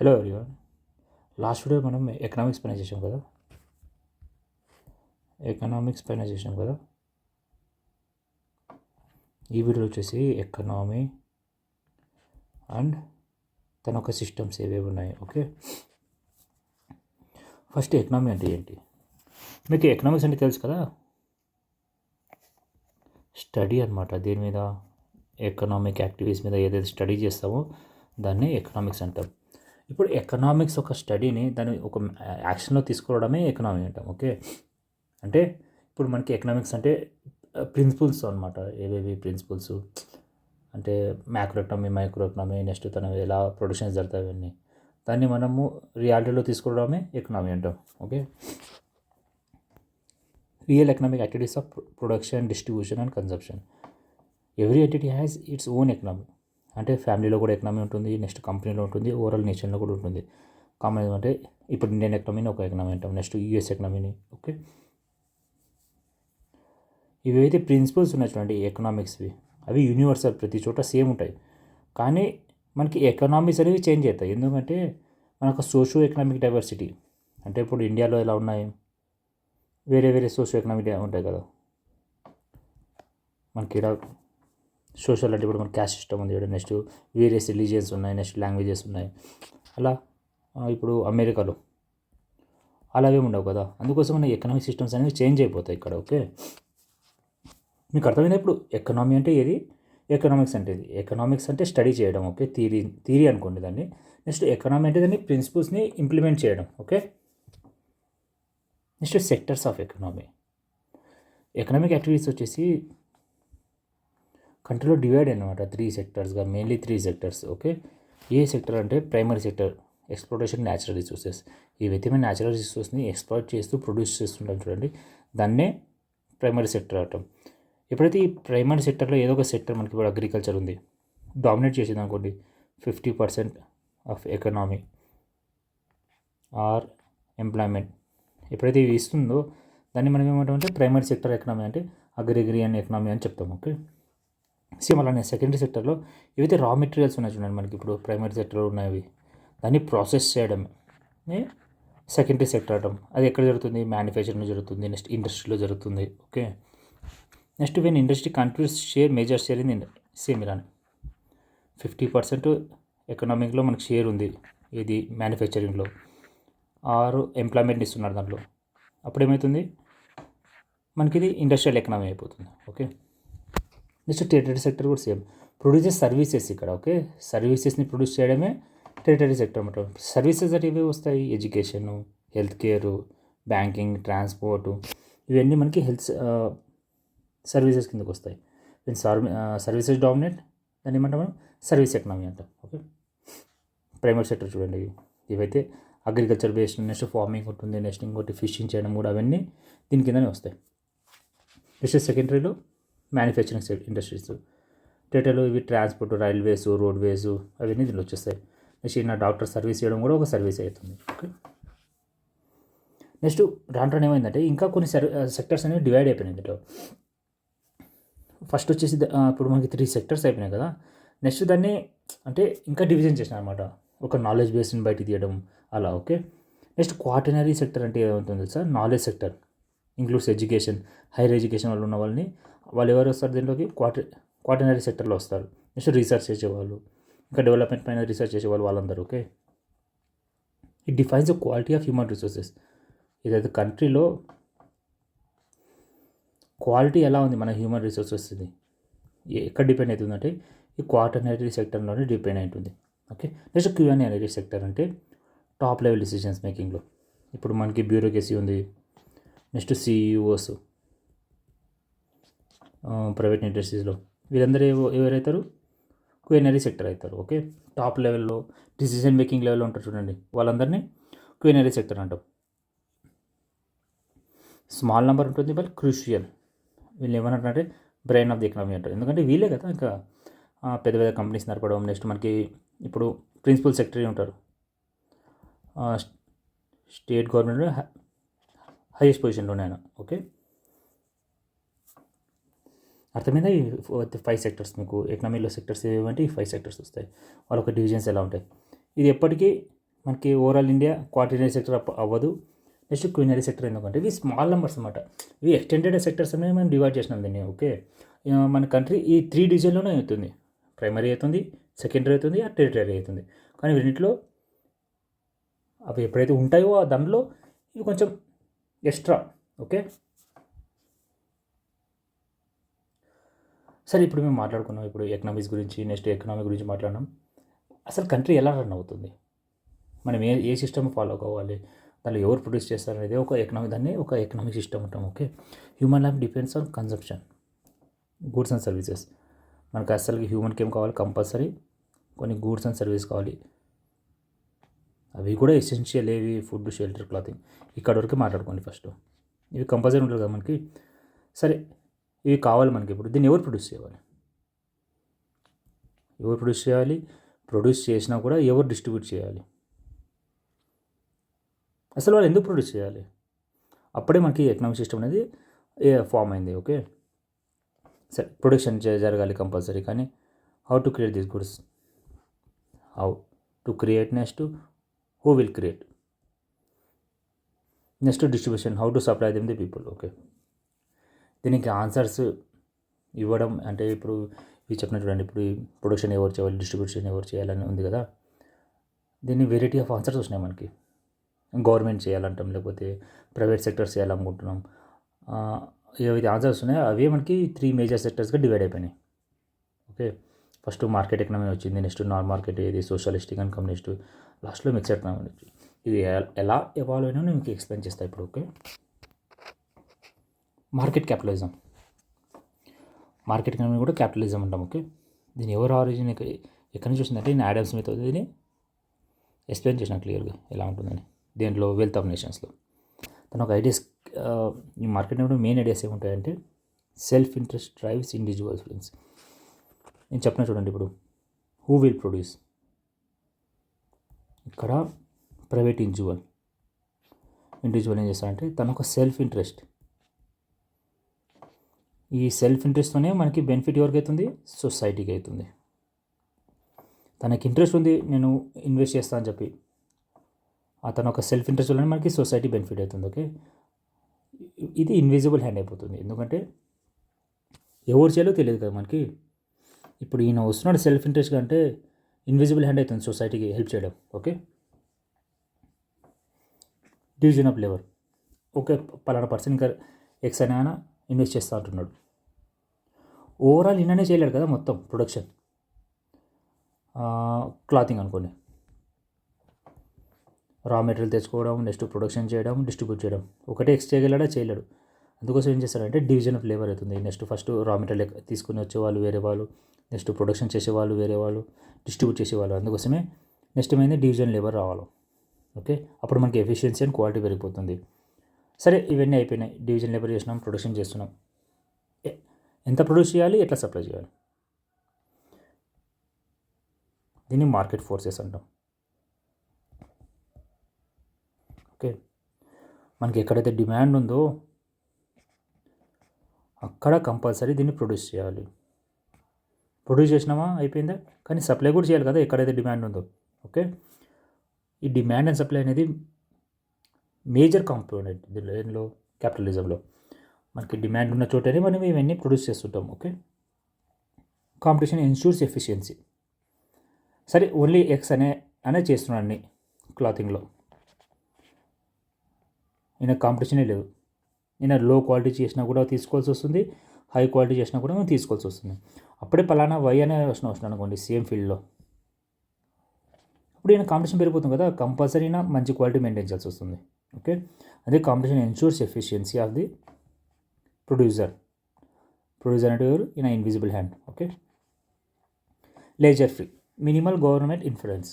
Hello everyone. Last video మనం economics పైన చేసాం కదా. ఈ వీడియో వచ్చేసి ఎకనామీ అండ్ తన ఒక సిస్టమ్స్ ఏవేవి ఉన్నాయి. ఓకే, ఫస్ట్ ఎకనామీ అంటే ఏంటి? మీకు ఎకనామిక్స్ అంటే తెలుసు కదా, స్టడీ అనమాట. దేని మీద? ఎకనామిక్ యాక్టివిటీస్ మీద ఏదైతే స్టడీ చేస్తామో దాన్ని ఎకనామిక్స్ అంటాం. ఇప్పుడు ఎకనామిక్స్ ఒక స్టడీని దాన్ని ఒక యాక్షన్లో తీసుకోవడమే ఎకనామీ అంటాం. ఓకే, అంటే ఇప్పుడు మనకి ఎకనామిక్స్ అంటే ప్రిన్సిపల్స్ అనమాట. ఏవేవి ప్రిన్సిపల్స్ అంటే మైక్రో ఎకనామీ, నెక్స్ట్ తన ఎలా ప్రొడక్షన్స్ జరుగుతాయి అవన్నీ, దాన్ని మనము రియాలిటీలో తీసుకోవడమే ఎకనామీ అంటాం. Okay, real economic activities of production, distribution and consumption. Every entity has its own economy. అంటే ఫ్యామిలీలో కూడా ఎకనామీ ఉంటుంది, నెక్స్ట్ కంపెనీలో ఉంటుంది, ఓవరాల్ నేషన్లో కూడా ఉంటుంది. కామన్ అంటే ఇప్పుడు ఇండియన్ ఎకనామీని ఒక ఎకనామీ అంటాం, నెక్స్ట్ యూఎస్ ఎకనామీని. ఓకే, ఇవైతే ప్రిన్సిపల్స్ ఉన్నాయి చూడండి ఎకనామిక్స్వి, అవి యూనివర్సల్, ప్రతి చోట సేమ్ ఉంటాయి. కానీ మనకి ఎకనామిక్స్ అనేవి చేంజ్ అవుతాయి. ఎందుకంటే మనకు సోషో ఎకనామిక్ డైవర్సిటీ, అంటే ఇప్పుడు ఇండియాలో ఎలా ఉన్నాయి, వేరే వేరే సోషో ఎకనామిక్ ఉంటాయి కదా. మనకి ఇక్కడ సోషల్ అంటే ఇప్పుడు మన క్యాస్ట్ సిస్టమ్ ఉంది, నెక్స్ట్ వేరియస్ రిలీజియన్స్ ఉన్నాయి, నెక్స్ట్ లాంగ్వేజెస్ ఉన్నాయి. అలా ఇప్పుడు అమెరికాలో అలాగే ఉండవు కదా. అందుకోసం మన ఎకనామిక్ సిస్టమ్స్ అనేవి చేంజ్ అయిపోతాయి ఇక్కడ. ఓకే, మీకు అర్థమైంది ఇప్పుడు ఎకనామీ అంటే ఏది, ఎకనామిక్స్ అంటే ఇది. ఎకనామిక్స్ అంటే స్టడీ చేయడం, ఓకే, థీరీ అనుకోండి దాన్ని. నెక్స్ట్ ఎకనామీ అంటే దాన్ని ప్రిన్సిపల్స్ని ఇంప్లిమెంట్ చేయడం. Okay, next sectors of economy. Economic activities వచ్చేసి కంట్రీలో డివైడ్ అనమాట 3 సెక్టర్స్గా, మెయిన్లీ 3 సెక్టర్స్. ఓకే, ఏ సెక్టర్ అంటే primary sector, exploitation natural resources. ఏవైతే మేము న్యాచురల్ రిసోర్స్ని ఎక్స్ప్లోర్ చేస్తూ ప్రొడ్యూస్ చేస్తుంటాం చూడండి, దాన్నే ప్రైమరీ సెక్టర్ అంటాం. ఎప్పుడైతే ఈ ప్రైమరీ సెక్టర్లో ఏదో ఒక సెక్టర్, మనకి ఇప్పుడు అగ్రికల్చర్ ఉంది, డామినేట్ చేసింది అనుకోండి, 50% ఆఫ్ ఎకనామీ ఆర్ ఎంప్లాయ్మెంట్ ఎప్పుడైతే ఇవి ఇస్తుందో దాన్ని మనం ఏమంటామంటే ప్రైమరీ సెక్టర్ ఎకనామీ, అంటే అగ్రిగరియన్ ఎకనామీ అని చెప్తాం. ఓకే, సేమ్ అలానే సెకండరీ సెక్టర్లో ఏవైతే రా మెటీరియల్స్ ఉన్నాయి చూడండి, మనకి ఇప్పుడు ప్రైమరీ సెక్టర్లో ఉన్నవి, దాన్ని ప్రాసెస్ చేయడమే సెకండరీ సెక్టర్ అంటాం. అది ఎక్కడ జరుగుతుంది? మ్యానుఫ్యాక్చరింగ్లో జరుగుతుంది, నెక్స్ట్ ఇండస్ట్రీలో జరుగుతుంది. Okay, next when industry countries share major share in same ఇలానే 50% ఎకనామిక్లో మనకి షేర్ ఉంది, ఇది మ్యానుఫ్యాక్చరింగ్లో, ఆరు ఎంప్లాయ్మెంట్ ఇస్తున్నారు దాంట్లో. అప్పుడు ఏమవుతుంది? మనకి ఇది ఇండస్ట్రియల్ ఎకనామీ అయిపోతుంది. ఓకే, నెక్స్ట్ టెరిటరీ సెక్టర్ కూడా సేమ్, ప్రొడ్యూసెస్ సర్వీసెస్ ఇక్కడ. ఓకే, సర్వీసెస్ని ప్రొడ్యూస్ చేయడమే టెరిటరీ సెక్టర్ అన్నమాట. సర్వీసెస్ అంటే ఇవే వస్తాయి, education, health care, banking, transport, ఇవన్నీ మనకి సర్వీసెస్ కిందకు వస్తాయి. సర్వీసెస్ డామినేట్, దాన్ని ఏమంటాం మనం సర్వీస్ ఎకనామీ అంటాం. ఓకే, ప్రైమరీ సెక్టర్ చూడండి, ఇవైతే అగ్రికల్చర్ బేస్డ్, నెక్స్ట్ ఫార్మింగ్ ఉంటుంది, నెక్స్ట్ ఇంకోటి ఫిషింగ్ చేయడం కూడా, అవన్నీ దీని కిందనే వస్తాయి. నెక్స్ట్ సెకండరీలో మ్యానుఫ్యాక్చరింగ్ ఇండస్ట్రీస్, టెరిటరీలో ఇవి ట్రాన్స్పోర్ట్, రైల్వేస్, రోడ్వేస్, అవన్నీ దీనిలో వచ్చేస్తాయి. నెక్స్ట్ నా డాక్టర్ సర్వీస్ చేయడం కూడా ఒక సర్వీస్ అవుతుంది. ఓకే, నెక్స్ట్ దాంట్లో ఏమైందంటే ఇంకా కొన్ని సెక్టర్స్ అనేవి డివైడ్ అయిపోయినాయి దీంట్లో. ఫస్ట్ వచ్చేసి ఇప్పుడు మనకి 3 సెక్టర్స్ అయిపోయినాయి కదా. నెక్స్ట్ దాన్ని అంటే ఇంకా డివిజన్ చేసిన అనమాట, ఒక నాలెడ్జ్ బేస్ని బయట తీయడం అలా. ఓకే, నెక్స్ట్ క్వాటర్నరీ సెక్టర్ అంటే ఏమవుతుంది sir? Knowledge sector includes education, higher education వాళ్ళు ఉన్న వాళ్ళు ఎవరు వస్తారు దీంట్లోకి? క్వాటర్నరీ సెక్టర్లో వస్తారు. నెక్స్ట్ రీసెర్చ్ చేసేవాళ్ళు, ఇంకా డెవలప్మెంట్ పైన రీసెర్చ్ చేసేవాళ్ళు, వాళ్ళందరూ. Okay, it defines the quality of human resources. ఏదైతే కంట్రీలో క్వాలిటీ ఎలా ఉంది మన హ్యూమన్ రిసోర్సెస్, ఇది ఎక్కడ డిపెండ్ అవుతుందంటే ఈ క్వాటర్నరీ సెక్టర్లోనే డిపెండ్ అయి ఉంటుంది. ఓకే, నెక్స్ట్ క్యూఎన్ఏ సెక్టర్ అంటే టాప్ లెవెల్ డిసిషన్స్ మేకింగ్లో. ఇప్పుడు మనకి బ్యూరోక్రసీ ఉంది, నెక్స్ట్ సిఇఓస్, ప్రైవేట్ ఇండస్ట్రీస్లో, వీళ్ళందరూ ఎవరైతారు? క్యూఎన్ఏ సెక్టర్ అవుతారు. ఓకే, టాప్ లెవెల్లో డిసిజన్ మేకింగ్ లెవెల్లో ఉంటారు చూడండి, వాళ్ళందరినీ క్యూఎన్ఏ సెక్టర్ అంటాం. స్మాల్ నెంబర్ ఉంటుంది బట్ క్రూషియల్, వీళ్ళు ఏమన్నారంటే బ్రెయిన్ ఆఫ్ ది ఎకనామీ అంటారు. ఎందుకంటే వీళ్ళే కదా ఇంకా పెద్ద పెద్ద కంపెనీస్ నడపడం. నెక్స్ట్ మనకి ఇప్పుడు ప్రిన్సిపల్ సెక్రటరీ ఉంటారు, స్టేట్ గవర్నమెంట్ హైయెస్ట్ పొజిషన్లోనే ఆయన. ఓకే, అర్థమైందా? ఈ 5 సెక్టర్స్ మీకు ఎకనామీలో సెక్టర్స్ ఏమంటే ఈ 5 సెక్టర్స్ వస్తాయి. వాళ్ళ ఒక డివిజన్స్ ఎలా ఉంటాయి. ఇది ఎప్పటికీ మనకి ఓవరాల్ ఇండియా క్వార్టర్నరీ సెక్టర్ అవ్వదు. నెక్స్ట్ క్వినరీ సెక్టర్ ఎందుకంటే ఇవి స్మాల్ నెంబర్స్ అనమాట. ఇవి ఎక్స్టెండెడ్ సెక్టర్స్ అనేవి మనం డివైడ్ చేసినాం దీన్ని. ఓకే, మన కంట్రీ ఈ 3 డివిజన్లోనే అవుతుంది. ప్రైమరీ అవుతుంది, సెకండరీ అవుతుంది, టెరిటరీ అవుతుంది. కానీ వీటిలో అవి ఎప్పుడైతే ఉంటాయో దానిలో ఇవి కొంచెం ఎక్స్ట్రా. ఓకే, సరే ఇప్పుడు మేము మాట్లాడుకున్నాం ఇప్పుడు ఎకనామిక్స్ గురించి, నెక్స్ట్ ఎకనామీ గురించి మాట్లాడినాం. అసలు కంట్రీ ఎలా రన్ అవుతుంది, మనం ఏ సిస్టమ్ ఫాలో కావాలి, దాంట్లో ఎవరు ప్రొడ్యూస్ చేస్తారు అనేది ఒక ఎకనామిక్, దాన్ని ఒక ఎకనామిక్ సిస్టమ్ అంటాం. Okay, human life depends on consumption, goods and services. మనకు అసలు హ్యూమన్కి ఏం కావాలి, కంపల్సరీ కొన్ని గూడ్స్ అండ్ సర్వీస్ కావాలి. అవి కూడా ఎసెన్షియల్. ఏవి, ఫుడ్, షెల్టర్, క్లాతింగ్. ఇక్కడ వరకు మాట్లాడుకోండి ఫస్ట్. ఇవి కంపల్సరీ ఉంటుంది కదా మనకి. సరే, ఇవి కావాలి మనకి. ఇప్పుడు దీన్ని ఎవరు ప్రొడ్యూస్ చేయాలి, ఎవరు ప్రొడ్యూస్ చేయాలి, ప్రొడ్యూస్ చేసినా కూడా ఎవరు డిస్ట్రిబ్యూట్ చేయాలి, అసలు వాళ్ళు ఎందుకు ప్రొడ్యూస్ చేయాలి, అప్పుడే మనకి ఎకనామిక్ సిస్టమ్ అనేది ఫామ్ అయింది. ఓకే, సరే, ప్రొడక్షన్ జరగాలి కంపల్సరీ. కానీ how to create this goods, how to create, next who will create, next distribution, how to supply them the people. Okay, దీనికి ఆన్సర్స్ ఇవ్వడం అంటే ఇప్పుడు ఇవి చెప్పిన చూడండి. ఇప్పుడు ప్రొడక్షన్ ఎవరు చేయాలి, డిస్ట్రిబ్యూషన్ ఎవరు చేయాలని ఉంది కదా. దీన్ని వెరైటీ ఆఫ్ ఆన్సర్స్ వస్తున్నాయి మనకి. గవర్నమెంట్ చేయాలంటాం, లేకపోతే ప్రైవేట్ సెక్టర్స్ చేయాలనుకుంటున్నాం. ఏవైతే ఆన్సర్స్ ఉన్నాయో అవే మనకి 3 మేజర్ సెక్టర్స్గా డివైడ్ అయిపోయినాయి. ఓకే, ఫస్ట్ మార్కెట్ ఎకనామీ వచ్చింది, నెక్స్ట్ నాన్ మార్కెట్, ఇది సోషలిస్టిక్ అండ్ కమ్యూనిస్ట్, లాస్ట్లో మిక్స్డ్ ఎకనామీ వచ్చింది. ఇది ఎలా ఎవాల్వ్ అయినా నేను మీకు ఎక్స్ప్లెయిన్ చేస్తాను ఇప్పుడు. Okay, market capitalism, market economy కూడా క్యాపిటలిజం అంటాం. ఓకే, దీని ఎవరు ఆరిజిన్ ఎక్కడి నుంచి వచ్చిందంటే నేను యాడమ్ స్మిత్ దీన్ని ఎక్స్ప్లెయిన్ చేసిన క్లియర్గా ఎలా ఉంటుందని. దేంట్లో, వెల్త్ ఆఫ్ నేషన్స్లో. తన ఒక ఐడియాస్, ఈ మార్కెట్ మెయిన్ ఐడియాస్ ఏముంటాయంటే self interest drives individual feelings. నేను చెప్పిన చూడండి. ఇప్పుడు హూ విల్ ప్రొడ్యూస్, ఇక్కడ ప్రైవేట్ ఇండివిజువల్ ఏం చేస్తారంటే తన ఒక సెల్ఫ్ ఇంట్రెస్ట్, ఈ సెల్ఫ్ ఇంట్రెస్ట్తోనే మనకి బెనిఫిట్ ఎవరికి అవుతుంది, సొసైటీకి అవుతుంది. తనకి ఇంట్రెస్ట్ ఉంది, నేను ఇన్వెస్ట్ చేస్తాను అని చెప్పి అతను ఒక సెల్ఫ్ ఇంట్రెస్ట్ వల్ల మనకి సొసైటీ బెనిఫిట్ అవుతుంది. ఓకే, ఇది ఇన్విజిబుల్ హ్యాండ్ అయిపోతుంది. ఎందుకంటే ఎవరు చేయాలో తెలియదు కదా మనకి. ఇప్పుడు ఈయన వస్తున్నాడు సెల్ఫ్ ఇంట్రెస్ట్గా అంటే ఇన్విజిబుల్ హ్యాండ్ అవుతుంది సొసైటీకి హెల్ప్ చేయడం. Okay, division of labour. Okay, పలానా పర్సన్ ఇంకా ఎక్స్ అని ఆయన ఇన్వెస్ట్ చేస్తూ అంటున్నాడు. ఓవరాల్ ఈయననే చేయలేడు కదా మొత్తం ప్రొడక్షన్. క్లాతింగ్ అనుకోండి, రా మెటీరియల్ తెచ్చుకోవడం, నెక్స్ట్ ప్రొడక్షన్ చేయడం, డిస్ట్రిబ్యూట్ చేయడం, ఒకటే ఎక్స్ చేయలేడు. అందుకోసం ఏం చేస్తారంటే డివిజన్ ఆఫ్ లేబర్ అవుతుంది. నెక్స్ట్ ఫస్ట్ రా మెటీరియల్ తీసుకుని వచ్చేవాళ్ళు వేరే వాళ్ళు, నెక్స్ట్ ప్రొడక్షన్ చేసేవాళ్ళు వేరే వాళ్ళు, డిస్ట్రిబ్యూట్ చేసేవాళ్ళు. అందుకోసమే నెక్స్ట్ ఏమైంది, డివిజన్ లేబర్ రావాలి. ఓకే, అప్పుడు మనకి ఎఫిషియన్సీ అండ్ క్వాలిటీ పెరిగిపోతుంది. సరే, ఇవన్నీ అయిపోయినాయి. డివిజన్ లేబర్ చేసినాం, ప్రొడక్షన్ చేస్తున్నాం. ఎంత ప్రొడ్యూస్ చేయాలి, ఎట్లా సప్లై చేయాలి, దీన్ని మార్కెట్ ఫోర్సెస్ అంటాం. ఓకే, మనకి ఎక్కడైతే డిమాండ్ ఉందో అక్కడ కంపల్సరీ దీన్ని ప్రొడ్యూస్ చేయాలి. ప్రొడ్యూస్ చేసినామా అయిపోయిందా, కానీ సప్లై కూడా చేయాలి కదా ఎక్కడైతే డిమాండ్ ఉందో. ఓకే, ఈ డిమాండ్ అండ్ సప్లై అనేది మేజర్ కాంపోనెంట్ దీనిలో క్యాపిటలిజంలో. మనకి డిమాండ్ ఉన్న చోటనే మనం ఇవన్నీ ప్రొడ్యూస్ చేస్తుంటాం. Okay, competition ensures efficiency. సరే, ఓన్లీ ఎక్స్ అనే చేస్తున్నాడు అన్ని క్లాతింగ్లో. ఈయన కాంపిటీషనే లేదు. ఈయన లో క్వాలిటీ చేసినా కూడా తీసుకోవాల్సి వస్తుంది, హై క్వాలిటీ చేసినా కూడా మనం తీసుకోవాల్సి వస్తుంది. అప్పుడే పలానా వై అనే వస్తున్నాను అనుకోండి సేమ్ ఫీల్డ్లో, అప్పుడు ఈయన కాంపిటీషన్ పెరిగిపోతుంది కదా, కంపల్సరీ మంచి క్వాలిటీ మెయింటైన్ చేయాల్సి వస్తుంది. ఓకే, అదే competition ensures efficiency of the producer అంటే ఎవరు, ఈయన invisible hand. Okay, laser free, minimal government influence.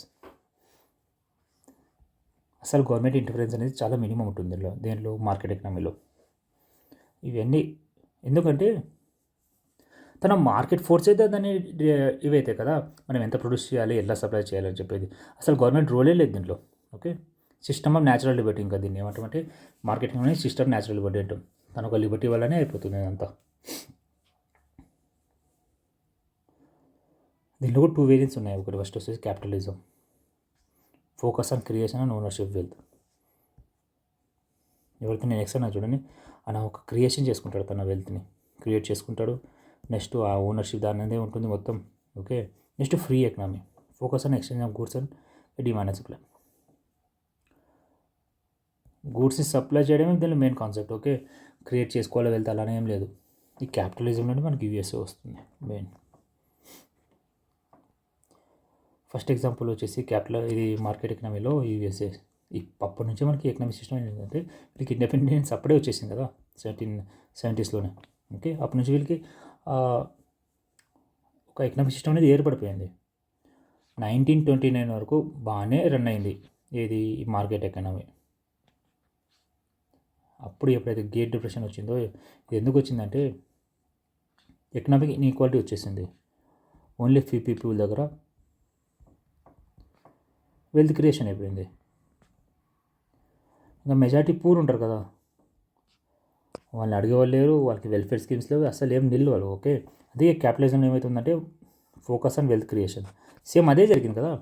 అసలు గవర్నమెంట్ ఇంటర్ఫరెన్స్ అనేది చాలా మినిమం ఉంటుంది దేనిలో మార్కెట్ ఎకనామీలో. ఇవన్నీ ఎందుకంటే తన మార్కెట్ ఫోర్స్ అయితే దాన్ని ఇవైతే కదా మనం ఎంత ప్రొడ్యూస్ చేయాలి, ఎలా సప్లై చేయాలని చెప్పేది. అసలు గవర్నమెంట్ రోలే లేదు దీంట్లో. Okay, system of natural Liberty. ఇంకా దీన్ని ఏమంటామంటే మార్కెటింగ్ అనేది సిస్టమ్ న్యాచురల్ లిబర్టీ అంటాం. తన ఒక లిబర్టీ వల్లనే అయిపోతుంది అంతా. దీంట్లో కూడా 2 వేరియంట్స్ ఉన్నాయి. ఒకటి ఫస్ట్ వచ్చేసి capitalism, focus on creation and ownership wealth. ఎవరికి నేను ఎక్స్ట్రా చూడండి, ఆయన ఒక క్రియేషన్ చేసుకుంటాడు, తన వెల్త్ని క్రియేట్ చేసుకుంటాడు. నెక్స్ట్ ఆ ఓనర్షిప్ దాని అనేది ఉంటుంది మొత్తం. Okay, next free economy, focus on exchange of goods and demand and supply. గూడ్స్ని సప్లై చేయడమే దీనిలో మెయిన్ కాన్సెప్ట్. ఓకే, క్రియేట్ చేసుకోవాలి వెళ్తే అలానే ఏం లేదు. ఈ క్యాపిటలిజంలోనే మనకి యూఎస్ఏ వస్తుంది మెయిన్. ఫస్ట్ ఎగ్జాంపుల్ వచ్చేసి ఇది మార్కెట్ ఎకనామీలో యూఎస్ఏ. అప్పటి నుంచే మనకి ఎకనామిక్ సిస్టమ్ ఏంటంటే వీళ్ళకి ఇండిపెండెన్స్ అప్పుడే వచ్చేసింది కదా, 1770s. ఓకే, అప్పటి నుంచి వీళ్ళకి ఒక ఎకనామిక్ సిస్టమ్ అనేది ఏర్పడిపోయింది. 1929 వరకు బాగానే రన్ అయింది ఏది మార్కెట్ ఎకనామీ. అప్పుడు ఎప్పుడైతే గ్రేట్ డిప్రెషన్ వచ్చిందో, ఇది ఎందుకు వచ్చిందంటే ఎకనామిక్ ఇన్ఈక్వాలిటీ వచ్చేసింది. ఓన్లీ ఫ్యూ పీపుల్ దగ్గర వెల్త్ క్రియేషన్ అయిపోయింది. ఇంకా మెజారిటీ పూర్ ఉంటారు కదా, వాళ్ళని అడిగేవాళ్ళు లేరు, వాళ్ళకి వెల్ఫేర్ స్కీమ్స్ లేవు, అసలు ఏం నిల్వలు. ఓకే, అదే క్యాపిటలిజం ఏమవుతుందంటే focus on wealth creation. Same అదే జరిగింది కదా,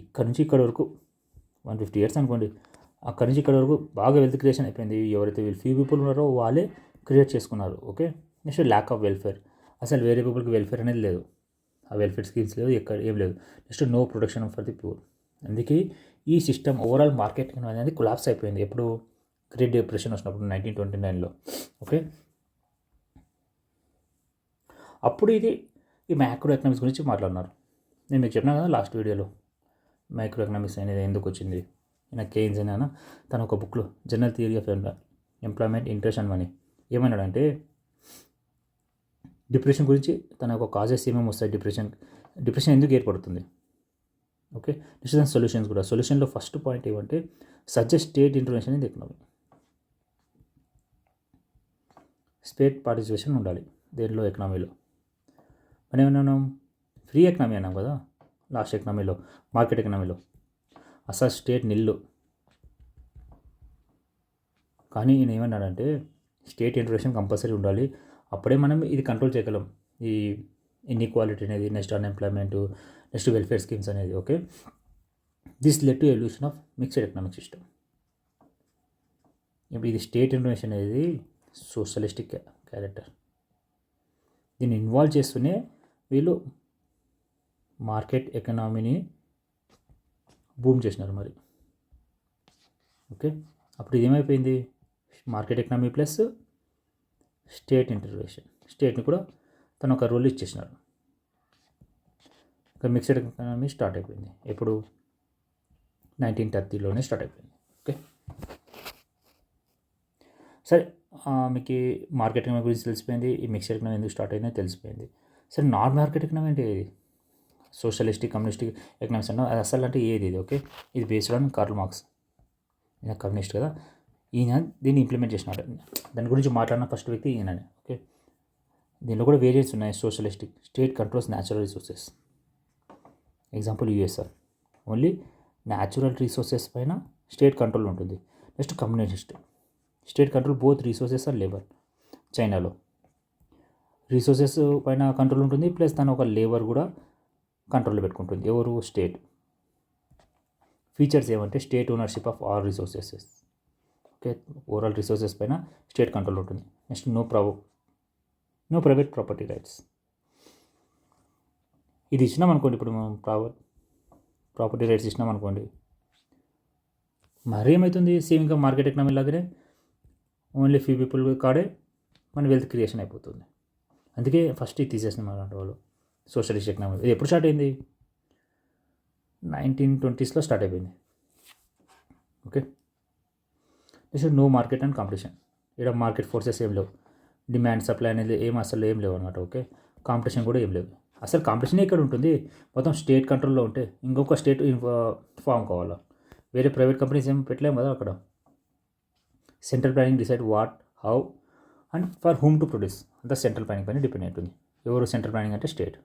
ఇక్కడ నుంచి ఇక్కడ వరకు 150 years అనుకోండి. అక్కడ నుంచి ఇక్కడ వరకు బాగా వెల్త్ క్రియేషన్ అయిపోయింది. ఎవరైతే వీళ్ళు ఫ్యూ పీపుల్ ఉన్నారో వాళ్ళే క్రియేట్ చేసుకున్నారు. Okay, next lack of welfare, అసలు వేరే పీపుల్కి వెల్ఫేర్ అనేది లేదు, ఆ వెల్ఫేర్ స్కీమ్స్ లేదు, ఎక్కడ ఏం లేదు. Next no protection for the poor. అందుకే ఈ సిస్టమ్ ఓవరాల్ మార్కెట్ అనేది కొలాప్స్ అయిపోయింది. ఎప్పుడు గ్రేట్ డిప్రెషన్ వచ్చినప్పుడు 1929లో. ఓకే, అప్పుడు ఈ మైక్రో ఎకనామిక్స్ గురించి మాట్లాడినారు. నేను మీకు చెప్పినా కదా లాస్ట్ వీడియోలో, మైక్రో ఎకనామిక్స్ అనేది ఎందుకు వచ్చింది. ఈయన కేయిన్స్ అయినా తన ఒక బుక్లో general theory of employment, interest and money ఏమన్నాడంటే డిప్రెషన్ గురించి తన ఒక కాజెస్ ఏమేమి వస్తాయి, డిప్రెషన్ ఎందుకు ఏర్పడుతుంది. ఓకే, నెక్స్ట్ దాని సొల్యూషన్స్ కూడా. సొల్యూషన్లో ఫస్ట్ పాయింట్ ఏమంటే suggest state intervention in the economy. State participation ఉండాలి దేనిలో, ఎకనామీలో. మనం ఏమన్నాం, ఫ్రీ ఎకనామీ అన్నాం కదా లాస్ట్ ఎకనామీలో, మార్కెట్ ఎకనామీలో. అసలు స్టేట్ నిల్లు. కానీ ఈయన ఏమన్నాడంటే స్టేట్ ఇంటర్వెన్షన్ కంపల్సరీ ఉండాలి, అప్పుడే మనం ఇది కంట్రోల్ చేయగలం, ఈ ఇన్ఈక్వాలిటీ అనేది, next unemployment, next welfare schemes అనేది. Okay, this led to evolution of mixed economic system. ఇప్పుడు ఇది స్టేట్ ఇంటర్వెన్షన్ అనేది సోషలిస్టిక్ క్యారెక్టర్. దీన్ని ఇన్వాల్వ్ చేస్తూనే వీళ్ళు మార్కెట్ ఎకనామీని బూమ్ చేసినారు మరి. ఓకే, అప్పుడు ఇది ఏమైపోయింది, market economy plus state intervention. స్టేట్ని కూడా తను ఒక రోల్ ఇచ్చేసినారు. ఇంకా మిక్స్డ్ ఎకనామీ స్టార్ట్ అయిపోయింది ఎప్పుడు, 1930లోనే స్టార్ట్ అయిపోయింది. ఓకే, సరే, మీకు మార్కెట్ ఎకనామీ గురించి తెలిసిపోయింది, ఈ మిక్స్డ్ ఎకనామీ ఎందుకు స్టార్ట్ అయిందో తెలిసిపోయింది. సరే, నాన్ మార్కెట్ ఎకనామీ అంటే ఏది, సోషలిస్టిక్ కమ్యూనిస్టిక్ ఎకనామిక్స్ అన్న అది అసలు అంటే ఏది ఇది. ఓకే, ఇది బేస్డ్ ఆన్ కార్ల్ మార్క్స్. ఈయన కమ్యూనిస్ట్ కదా, ఈయన దీన్ని ఇంప్లిమెంట్ చేసినాడు. దాని గురించి మాట్లాడిన ఫస్ట్ వ్యక్తి ఈయననే. ఓకే, దీనిలో కూడా వేరియంట్స్ ఉన్నాయి. Socialistic, state controls natural resources. Example USSR, only natural resources పైన స్టేట్ కంట్రోల్ ఉంటుంది. Next communist, state control both resources and labour. చైనాలో రిసోర్సెస్ పైన కంట్రోల్ ఉంటుంది, ప్లస్ తను ఒక లేబర్ కూడా కంట్రోల్లో పెట్టుకుంటుంది. ఎవరు, స్టేట్. ఫీచర్స్ ఏమంటే state ownership of all resources. Okay, overall resources పైన స్టేట్ కంట్రోల్ ఉంటుంది. Next no private property rights. ఇది ఇచ్చినాం అనుకోండి, ఇప్పుడు మనం ప్రాపర్టీ రైట్స్ ఇచ్చినాం అనుకోండి, మరి ఏమవుతుంది, సేమ్ ఇంకా మార్కెట్ ఎకనామీ లాగానే ఓన్లీ ఫ్యూ పీపుల్ కాడే మన వెల్త్ క్రియేషన్ అయిపోతుంది. అందుకే ఫస్ట్ ఇది తీసేసినాం అలాంటి వాళ్ళు. సోషలిస్ట్ ఎకనామీ ఇది ఎప్పుడు స్టార్ట్ అయింది, 1920sలో స్టార్ట్ అయిపోయింది. Okay, next no market and competition. ఇక్కడ మార్కెట్ ఫోర్సెస్ ఏం లేవు, డిమాండ్ సప్లై అనేది అసలు ఏం లేవు అనమాట. ఓకే, కాంపిటీషన్ కూడా ఏం లేదు. అసలు కాంపిటీషన్ ఇక్కడ ఉంటుంది, మొత్తం స్టేట్ కంట్రోల్లో ఉంటే ఇంకొక స్టేట్ ఫామ్ కావాలా, వేరే ప్రైవేట్ కంపెనీస్ ఏం పెట్టలేము కదా అక్కడ. Central planning decide what, how and for whom to produce. అంతా సెంట్రల్ ప్లానింగ్ పైన డిపెండ్ అవుతుంది. ఎవరు సెంట్రల్ ప్లానింగ్ అంటే స్టేట్.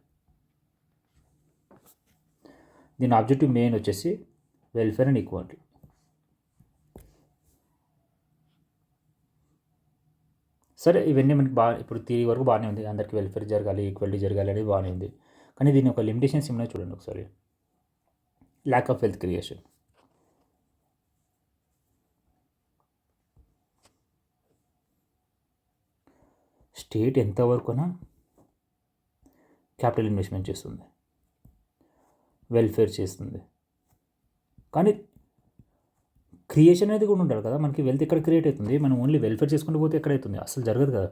దీని ఆబ్జెక్టివ్ మెయిన్ వచ్చేసి వెల్ఫేర్ అండ్ ఈక్వాలిటీ. సరే, ఇవన్నీ మనకి ఇప్పుడు థియరీ వరకు బాగానే ఉంది, అందరికీ వెల్ఫేర్ జరగాలి, ఈక్వాలిటీ జరగాలి అనేది బాగానే ఉంది. కానీ దీని ఒక లిమిటేషన్స్ ఏమైనా చూడండి ఒకసారి. Lack of wealth creation. State ఎంతవరకునా క్యాపిటల్ ఇన్వెస్ట్మెంట్ చేస్తుంది, వెల్ఫేర్ చేస్తుంది. కానీ క్రియేషన్ అనేది కూడా ఉండాలి కదా. మనకి వెల్త్ ఎక్కడ క్రియేట్ అవుతుంది? మనం ఓన్లీ వెల్ఫేర్ చేసుకుంటూ పోతే ఎక్కడవుతుంది? అసలు జరగదు కదా.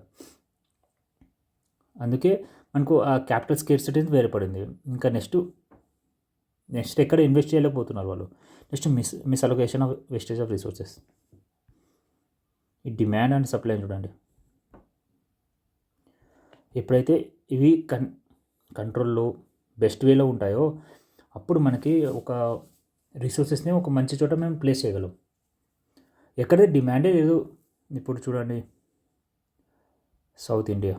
అందుకే మనకు ఆ క్యాపిటల్ స్కేర్సిటీ అనేది వేరేపడింది. ఇంకా నెక్స్ట్ ఎక్కడ ఇన్వెస్ట్ చేయలేకపోతున్నారు వాళ్ళు. Next misallocation of wastage of resources. ఈ డిమాండ్ అండ్ సప్లై చూడండి. ఎప్పుడైతే ఇవి కంట్రోల్లో బెస్ట్ వేలో ఉంటాయో అప్పుడు మనకి ఒక రిసోర్సెస్ని ఒక మంచి చోట మేము ప్లేస్ చేయగలం. ఎక్కడైతే డిమాండే లేదు, ఇప్పుడు చూడండి సౌత్ ఇండియా,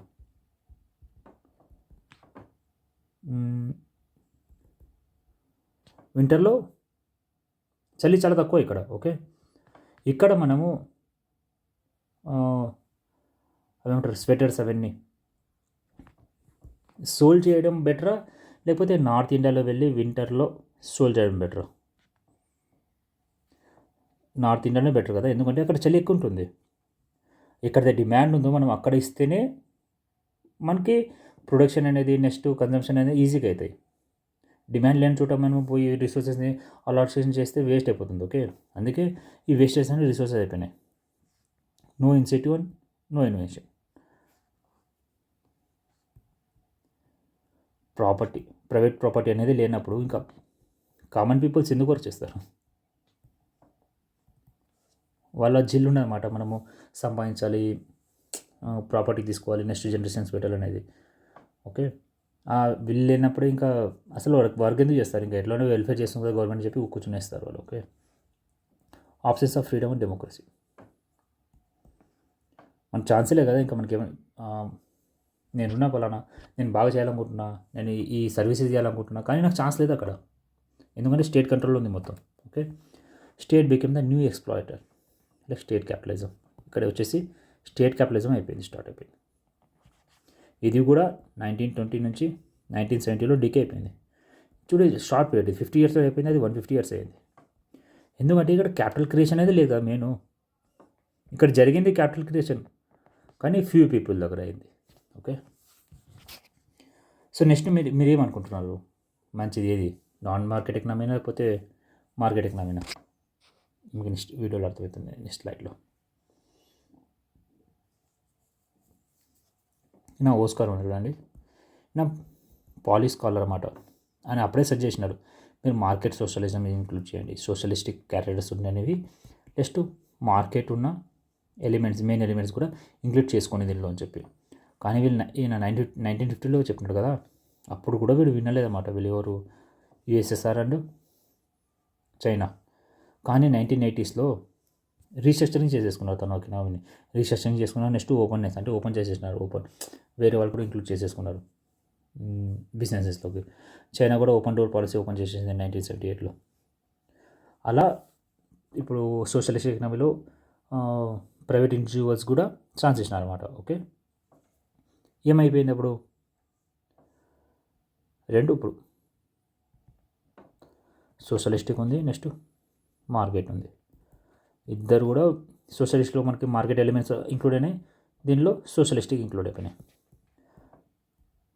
వింటర్లో చలి చాలా తక్కువ ఇక్కడ. ఓకే, ఇక్కడ మనము అవేమంటారు స్వెటర్స్ అవన్నీ సోల్ చేయడం బెటరా, లేకపోతే నార్త్ ఇండియాలో వెళ్ళి వింటర్లో సోల్ చేయడం బెటరా? నార్త్ ఇండియానే బెటర్ కదా, ఎందుకంటే అక్కడ చలి ఎక్కువ ఉంటుంది. ఎక్కడైతే డిమాండ్ ఉందో మనం అక్కడ ఇస్తేనే మనకి ప్రొడక్షన్ అనేది నెక్స్ట్ కన్జంప్షన్ అనేది ఈజీగా అవుతాయి. డిమాండ్ లేని చోట మనం పోయి రిసోర్సెస్ని అలాట్షన్ చేస్తే వేస్ట్ అయిపోతుంది. ఓకే, అందుకే ఈ వేస్టేజ్ అనేది రిసోర్సెస్ అయిపోయినాయి. No incentive and no invention. Private property అనేది లేనప్పుడు ఇంకా కామన్ పీపుల్స్ ఎందుకు వర్క్ చేస్తారు? వాళ్ళ జిల్లు ఉన్నదన్నమాట, మనము సంపాదించాలి, ప్రాపర్టీ తీసుకోవాలి, నెక్స్ట్ జనరేషన్స్ పెట్టాలనేది. ఓకే, ఆ బిల్ లేనప్పుడు ఇంకా అసలు వర్క్ ఎందుకు చేస్తారు? ఇంకా ఎట్లనే వెల్ఫేర్ చేస్తుంది కదా గవర్నమెంట్ చెప్పి కూర్చునేస్తారు వాళ్ళు. Okay, options of freedom and democracy. మన ఛాన్సే కదా ఇంకా మనకి నేనున్నా పలానా, నేను బాగా చేయాలనుకుంటున్నా, నేను ఈ సర్వీసెస్ చేయాలనుకుంటున్నా, కానీ నాకు ఛాన్స్ లేదు అక్కడ, ఎందుకంటే స్టేట్ కంట్రోల్లో ఉంది మొత్తం. Okay, state became the new exploiter, like state capitalism. ఇక్కడ వచ్చేసి స్టేట్ క్యాపిటలిజం అయిపోయింది, స్టార్ట్ అయిపోయింది. ఇది కూడా 1920 నుంచి 1970లో డికే అయిపోయింది. చూడు షార్ట్ పీరియడ్, 50 years అయిపోయింది, అది 150 years అయింది. ఎందుకంటే ఇక్కడ క్యాపిటల్ క్రియేషన్ అనేది లేదు కదా మెయిన్. ఇక్కడ జరిగింది క్యాపిటల్ క్రియేషన్, కానీ ఫ్యూ పీపుల్ దగ్గర అయింది. ఓకే, సో నెక్స్ట్ మీరు ఏమనుకుంటున్నారు? మంచిది ఏది, నాన్ మార్కెట్ ఎకనామీనా లేకపోతే మార్కెట్ ఎకనామీనా? మీకు నెక్స్ట్ వీడియోలో అర్థమవుతుంది, నెక్స్ట్ స్లైడ్లో. నా ఓస్కార్ ఉన్నాడు చూడండి, నా పాలిస్ స్కాలర్ అన్నమాట. ఆయన అప్పుడే సెట్ చేసినాడు, మీరు మార్కెట్ సోషలిజం ఇంక్లూడ్ చేయండి, సోషలిస్టిక్ క్యారెక్టర్స్ ఉండేవి, నెక్స్ట్ మార్కెట్ ఉన్న మెయిన్ ఎలిమెంట్స్ కూడా ఇంక్లూడ్ చేసుకుని దీనిలో అని చెప్పి. కానీ ఈయన 1950లో చెప్పినాడు కదా, అప్పుడు కూడా వీడు వినలేదన్నమాట. వీళ్ళు ఎవరు? USSR and China. కానీ 1980sలో రీస్ట్రక్చరింగ్ చేసేసుకున్నారు తను ఎకనామీని. రీస్ట్రక్చరింగ్ చేసుకున్నారు, నెక్స్ట్ ఓపెన్నెస్ అంటే ఓపెన్ చేసేసినారు. వేరే వాళ్ళు కూడా ఇంక్లూడ్ చేసేసుకున్నారు బిజినెసెస్లోకి. చైనా కూడా ఓపెన్ డోర్ పాలసీ ఓపెన్ చేసేసింది 1978లో. అలా ఇప్పుడు సోషలిస్ట్ ఎకనామీలో ప్రైవేట్ ఇండివిజువల్స్ కూడా ఛాన్స్ ఇచ్చినారు అనమాట. ఓకే, ఏమైపోయింది అప్పుడు? రెండు ఇప్పుడు సోషలిస్టిక్ ఉంది, నెక్స్ట్ మార్కెట్ ఉంది. ఇద్దరు కూడా సోషలిస్ట్లో మనకి మార్కెట్ ఎలిమెంట్స్ ఇంక్లూడ్ అయినాయి, దీనిలో సోషలిస్టిక్ ఇంక్లూడ్ అయిపోయినాయి.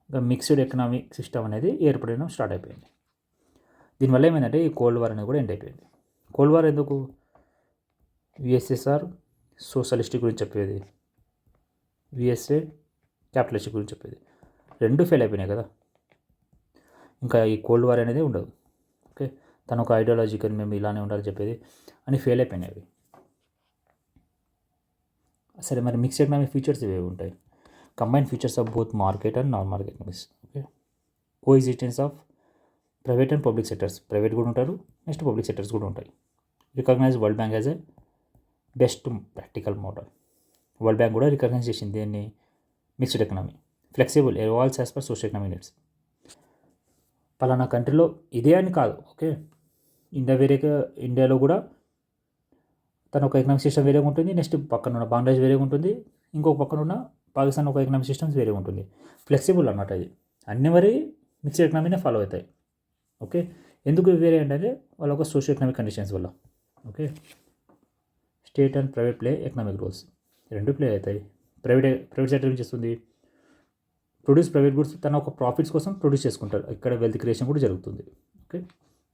ఇంకా మిక్స్డ్ ఎకనామిక్ సిస్టమ్ అనేది ఏర్పడడం స్టార్ట్ అయిపోయింది. దీనివల్ల ఏమైందంటే ఈ కోల్డ్ వార్ అనేది కూడా ఎండ్ అయిపోయింది. కోల్డ్ వార్ ఎందుకు? యుఎస్ఎస్ఆర్ సోషలిస్టిక్ గురించి చెప్పేది, యుఎస్ఏ క్యాపిటలిస్టిక్ గురించి చెప్పేది, రెండు ఫెయిల్ అయిపోయినాయి కదా. ఇంకా ఈ కోల్డ్ వార్ అనేది ఉండదు. ఓకే, తను ఒక ఐడియాలజికల్ మేము ఇలానే ఉండాలని చెప్పేది అని ఫెయిల్ అయిపోయినాయి అవి. సరే, మరి మిక్స్ ఎకనామిక్ ఫీచర్స్ ఇవి ఉంటాయి. Combine features of both market and non market economics. Okay, coexistence of private and public sectors. Private కూడా ఉంటారు, నెక్స్ట్ పబ్లిక్ సెక్టర్స్ కూడా ఉంటాయి. Recognise world bank as a best practical model. World bank కూడా recognise చేసింది దీన్ని. Mixed economy flexible, evolves as per social economic needs. పలానా కంట్రీలో ఇదే అని కాదు. ఓకే, ఇండియాలో కూడా తన ఒక ఎకనామిక్ సిస్టమ్ వేరేగా ఉంటుంది, నెక్స్ట్ పక్కన ఉన్న బంగ్లాదేశ్ వేరేగా ఉంటుంది, ఇంకొక పక్కన ఉన్న పాకిస్తాన్ ఒక ఎకనామిక్ సిస్టమ్స్ వేరేగా ఉంటుంది. ఫ్లెక్సిబుల్ అన్నమాట ఇది. అన్ని మరి మిక్స్డ్ ఎకనామీనే ఫాలో అవుతాయి. ఓకే, ఎందుకు వేరే అంటే వాళ్ళ ఒక సోషల్ ఎకనామిక్ కండిషన్స్ వల్ల. Okay, state and private play economic roles, రెండు ప్లే అవుతాయి. ప్రైవేట్ సెక్టర్ ఏం చేస్తుంది? ప్రొడ్యూస్ ప్రైవేట్ గుడ్స్ తన ఒక ప్రాఫిట్స్ కోసం ప్రొడ్యూస్ చేసుకుంటారు. ఇక్కడ వెల్త్ క్రియేషన్ కూడా జరుగుతుంది. Okay,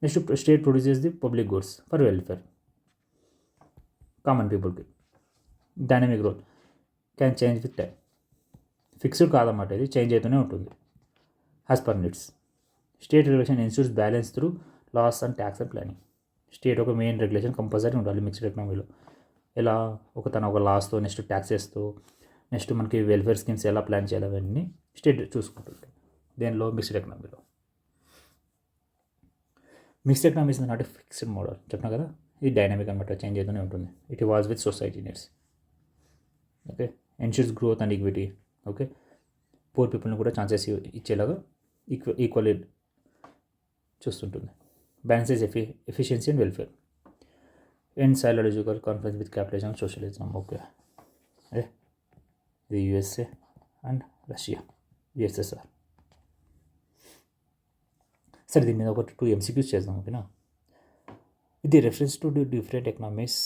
next state produces the public goods for welfare common పీపుల్కి. Dynamic role can change with time. Fixed కాదన్నమాట, ఇది చేంజ్ అవుతూనే ఉంటుంది as per needs. State regulation ensures balance through laws and tax and planning. State ఒక main regulation compulsory ఉండాలి mixed ఎకనామీలో. ఎలా ఒక లాస్తో, నెక్స్ట్ ట్యాక్సెస్తో, నెక్స్ట్ మనకి వెల్ఫేర్ స్కీమ్స్ ఎలా ప్లాన్ చేయాలి అవన్నీ స్టేట్ చూసుకుంటుంది దేనిలో, మిక్స్డ్ ఎకనామీలో. Mixed economy is not a fixed model చెప్పినా కదా, ఇది డైనమిక్ అనమాట, చేంజ్ అవుతూనే ఉంటుంది. It was with society needs. Okay, ensures growth and equity. Okay, poor పీపుల్ని కూడా ఛాన్సెస్ ఇచ్చేలాగా ఈక్వల్లీ చూస్తుంటుంది. Balances efficiency and welfare. And ideological conference with capitalism socialism. Okay, అదే ఇది యుఎస్ఏ అండ్ రష్యా, యుఎస్ఎస్ఆర్. సరే, దీని మీద ఒక 2 MCQs చేద్దాం. ఓకేనా. With the reference to different economies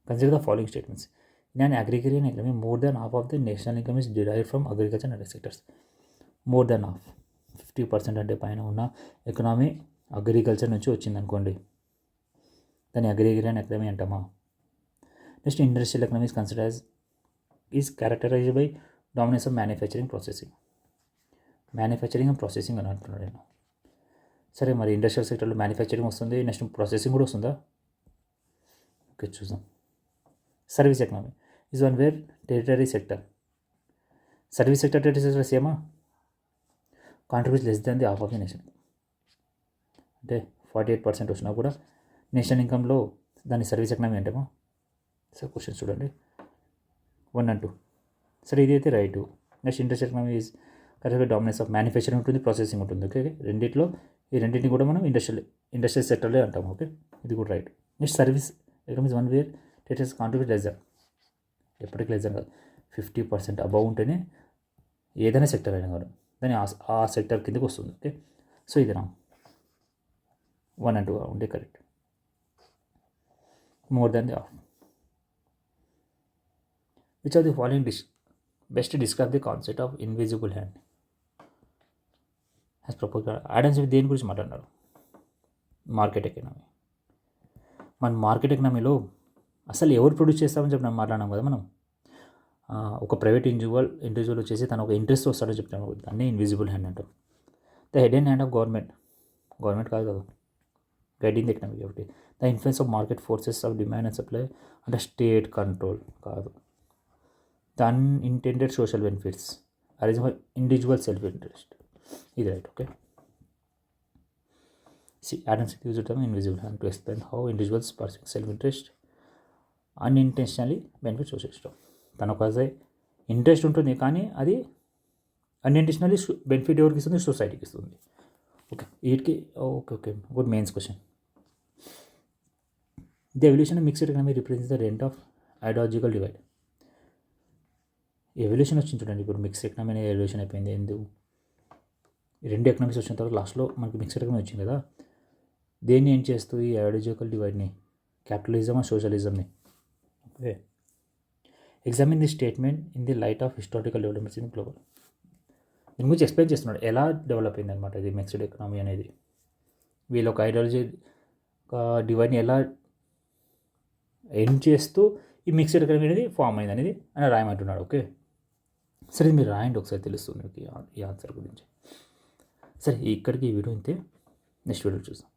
consider the following statements. In an agrarian economy, more than half of the national income is derived from agriculture and other sectors. More than half, 50% అంటే పైన ఉన్న economy agriculture నుంచి వచ్చింది అనుకోండి, దాన్ని agrarian economy అంటామా. Next industrial economy is characterised by dominance of manufacturing processing. Manufacturing and processing అని అంటున్నాడు నేను. సరే, మరి ఇండస్ట్రియల్ సెక్టర్లో మ్యానుఫ్యాక్చరింగ్ వస్తుంది, నెక్స్ట్ ప్రాసెసింగ్ కూడా వస్తుందా? ఓకే, చూద్దాం. Service economy is one where tertiary sector. Service sector tertiary sector సేమా, contribute less than the half of the nation. అంటే 48% వచ్చినా కూడా నేషనల్ ఇన్కంలో దాన్ని సర్వీస్ ఎకనామీ అంటేమో. సో క్వశ్చన్స్ చూడండి 1 and 2. సరే, ఇది అయితే right. Next industrial economy is కరెక్ట్గా డామినెన్స్ ఆఫ్ మ్యానుఫ్యాక్చరింగ్ ఉంటుంది, ప్రాసెసింగ్ ఉంటుంది. ఓకే, రెండింటిలో ఈ రెండింటిని కూడా మనం ఇండస్ట్రియల్ సెక్టర్లే అంటాము. ఓకే, ఇది కూడా right. Next service economy is one wear territories contribute less దాన్, ఎప్పటికీ లెస్ దాన్ కాదు, 50% అబౌవ్ ఉంటేనే ఏదైనా సెక్టర్ అయినా కాదు దాన్ని ఆ సెక్టర్ కిందకి వస్తుంది. ఓకే, సో ఇది నా 1 and 2 ఉంటే correct. More than the half. Which of the following best describe the concept of invisible hand has propose. Adam Smith దేని గురించి మాట్లాడినారు? Market economy. మన మార్కెట్ ఎకనామీలో అసలు ఎవరు ప్రొడ్యూస్ చేస్తామని చెప్పి మాట్లాడినాం కదా మనం. ఒక ప్రైవేట్ ఇండివిజువల్ వచ్చేసి తను ఒక ఇంట్రెస్ట్ వస్తాడని చెప్తాను, దాన్ని ఇన్విజిబుల్ హ్యాండ్ అంటాం. The head and hand of government కాదు కదా, గైడింగ్ ది ఎకనామీ. ఒకటి the influence of market forces of demand and supply అంటే స్టేట్ కంట్రోల్ కాదు. The unintended social benefits arrange for individual self interest, ఇది right. Okay, Adam Smith used the invisible hand to explain how individuals pursuing self interest unintentionally benefit social system. తనకు అదే interest ఉంటుంది కానీ అది unintentionally benefit ఎవరికి ఇస్తుంది? సొసైటీకి ఇస్తుంది. ఓకే, వీటికి okay good. Mains question. The evolution of mixed economy represents the rent of ideological divide. Evolution వచ్చింది చూడండి, ఇప్పుడు మిక్స్డ్ ఎకనామీ అనేది ఎవల్యూషన్ అయిపోయింది. ఎందుకు? రెండు ఎకనామిక్స్ వచ్చిన తర్వాత లాస్ట్లో మనకి మిక్స్డ్ ఎకనామీ వచ్చింది కదా, దేన్ని ఏం చేస్తూ ఈ ఐడియాలజికల్ డివైడ్ని, క్యాపిటలిజం ఆ సోషలిజంని. Okay, examine the statement in the light of historical developments in global. దీని గురించి ఎక్స్ప్లెయిన్ చేస్తున్నాడు, ఎలా డెవలప్ అయింది అనమాట ఇది మిక్స్డ్ ఎకనామీ అనేది. వీళ్ళ ఒక ఐడియాలజీ డివైడ్ని ఎలా ఎండ్ చేస్తూ ఈ మిక్స్డ్ ఎకనామీ అనేది ఫామ్ అయింది అనేది అని రాయమంటున్నాడు. ఓకే, సరే మీరు రాయండి ఒకసారి, తెలుస్తుంది మీకు ఈ ఆన్సర్ గురించి. సరే, ఇక్కడికి ఈ వీడియో ఇంతే. నెక్స్ట్ వీడియో చూస్తాం.